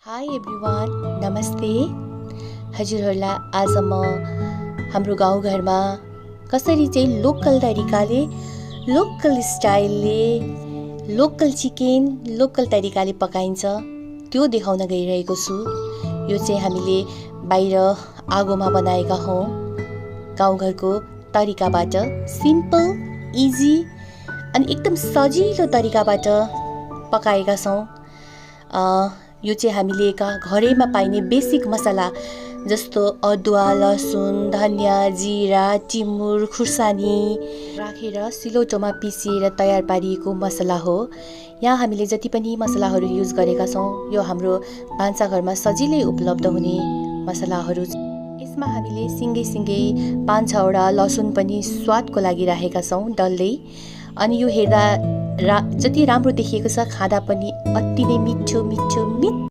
High everyone, नमस्ते। हजुरहरूलाई आज म हाम्रो गाउँघरमा कसरी चाहिँ लोकल तरिकाले, लोकल स्टाइलले, लोकल चिकन लोकल तरिकाले पकाइन्छ त्यो देखाउन गइरहेको छु। यो चाहिँ हामीले बाहिर आगोमा बनाएका हौँ, गाउँघरको तरिकाबाट, सिम्पल, इजी अनि एकदम सजिलो तरिकाबाट पकाएका छौँ। यो चाहिँ हामीले घरैमा पाइने बेसिक मसला जस्तो अदुवा, लसुन, धनियाँ, जिरा, टिमुर, खुर्सानी राखेर सिलौटोमा पिसेर तयार पारिएको मसला हो। यहाँ हामीले जति पनि मसलाहरू युज गरेका छौँ यो हाम्रो भान्साघरमा सजिलै उपलब्ध हुने मसलाहरू। यसमा हामीले सिँगै 5-6 वटा लसुन पनि स्वादको लागि राखेका छौँ डल्लै। अनि यो हेर्दा जति राम्रो देखिएको छ, खाँदा पनि अति नै मिठो